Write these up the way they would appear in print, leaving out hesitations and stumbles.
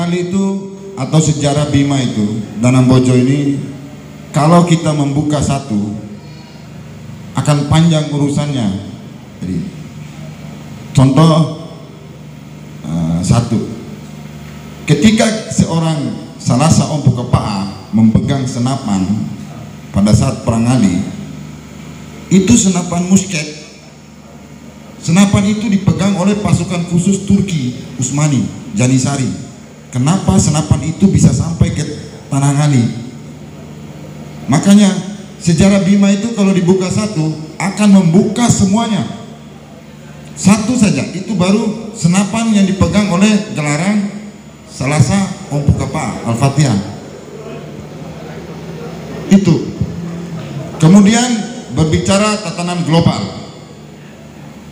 Ali itu atau sejarah Bima itu Danang Bojo ini, kalau kita membuka satu akan panjang urusannya. Jadi contoh satu, ketika seorang Salasa Ompu Kepa'a memegang senapan pada saat perang Ali, itu senapan musket. Senapan itu dipegang oleh pasukan khusus Turki Utsmani Janissary. Kenapa senapan itu bisa sampai ke tanah Ali? Makanya sejarah Bima itu kalau dibuka satu akan membuka semuanya. Satu saja, itu baru senapan yang dipegang oleh gelaran Salasa Ompu Kepa'a Al-Fatihah. Itu. Kemudian berbicara tatanan global.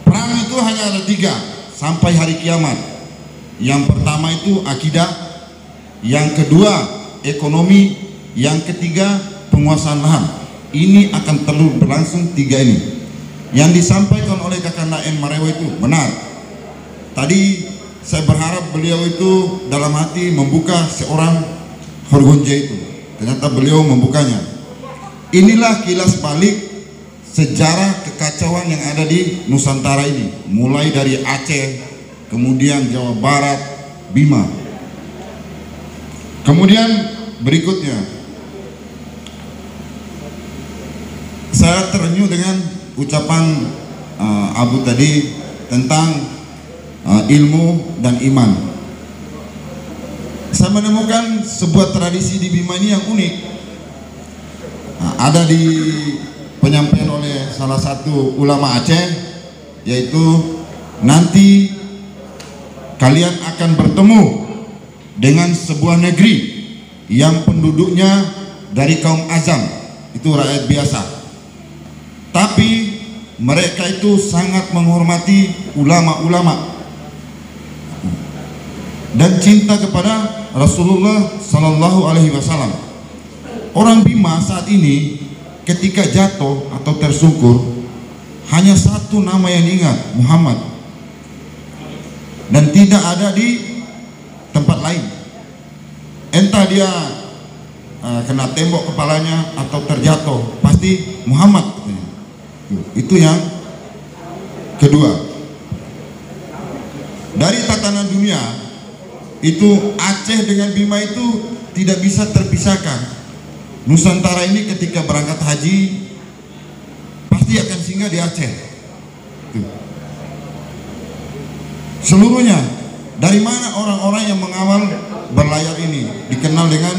Perang itu hanya ada 3 sampai hari kiamat. Yang pertama itu akidah, yang kedua ekonomi, yang ketiga penguasaan lahan. Ini akan terus berlangsung 3 ini. Yang disampaikan oleh Kakak Naim Marewo itu benar. Tadi saya berharap beliau itu dalam hati membuka seorang Horgonje itu. Ternyata beliau membukanya. Inilah kilas balik sejarah kekacauan yang ada di Nusantara ini, mulai dari Aceh, kemudian Jawa Barat, Bima. Kemudian berikutnya, saya terenyuh dengan ucapan Abu tadi tentang ilmu dan iman. Saya menemukan sebuah tradisi di Bima ini yang unik. Ada di penyampaian oleh salah satu ulama Aceh, yaitu nanti kalian akan bertemu dengan sebuah negeri yang penduduknya dari kaum Azam, itu rakyat biasa, tapi mereka itu sangat menghormati ulama-ulama dan cinta kepada Rasulullah Sallallahu Alaihi Wasallam. Orang Bima saat ini ketika jatuh atau tersungkur hanya satu nama yang diingat, Muhammad, dan tidak ada di tempat lain. Entah dia kena tembok kepalanya atau terjatuh, pasti Muhammad. Itu yang kedua. Dari tatanan dunia itu Aceh dengan Bima itu tidak bisa terpisahkan. Nusantara ini ketika berangkat haji pasti akan singgah di Aceh. Seluruhnya. Dari mana orang-orang yang mengawal berlayar ini dikenal dengan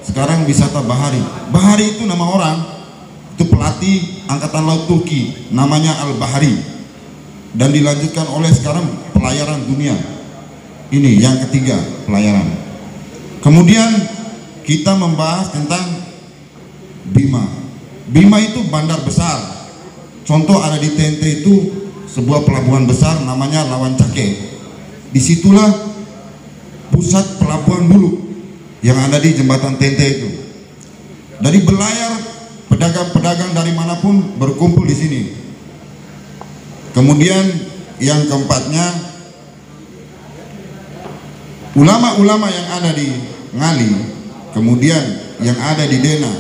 sekarang wisata bahari. Bahari itu nama orang, itu pelatih angkatan laut Turki, namanya Al-Bahari, dan dilanjutkan oleh sekarang pelayaran dunia. Ini yang ketiga, pelayaran. Kemudian kita membahas tentang Bima. Bima itu bandar besar. Contoh ada di TNT itu sebuah pelabuhan besar namanya Lawan Cake. Disitulah pusat pelabuhan dulu yang ada di jembatan TNT itu. Dari berlayar pedagang-pedagang dari manapun berkumpul di sini. Kemudian yang keempatnya, ulama-ulama yang ada di Ngali, kemudian yang ada di Dena,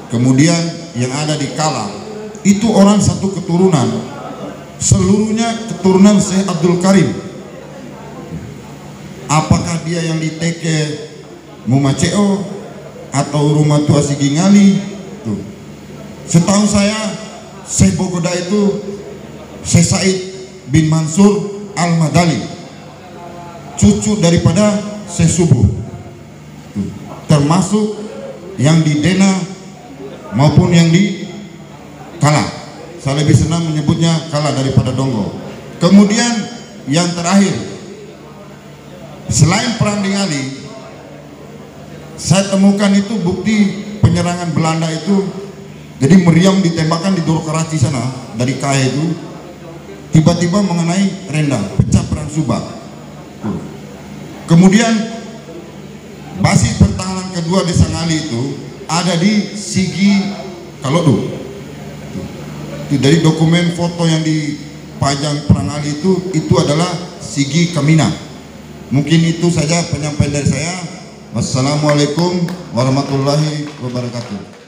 kemudian yang ada di Kala, itu orang satu keturunan, seluruhnya keturunan Syekh Abdul Karim. Apakah dia yang di Teke Mumaceo atau rumah tua Sigi Ngali? Tuh. Setahu saya Syekh Bogoda itu Syekh Said bin Mansur Al-Madali, cucu daripada Syekh Subuh. Tuh. Termasuk yang di Dena maupun yang di Kala. Saya lebih senang menyebutnya Kala daripada Donggo. Kemudian yang terakhir, selain perang di Ngali, saya temukan itu bukti penyerangan Belanda itu. Jadi meriam ditembakkan di Doro Karachi sana dari Kahe itu, tiba-tiba mengenai Rendang, pecah perang Subak. Kemudian basis pertahanan kedua desa Ngali itu ada di Sigi Kalodo. Itu dari dokumen foto yang dipajang perang Ngali itu adalah Sigi Kamina. Mungkin itu saja penyampaian dari saya. Wassalamualaikum warahmatullahi wabarakatuh.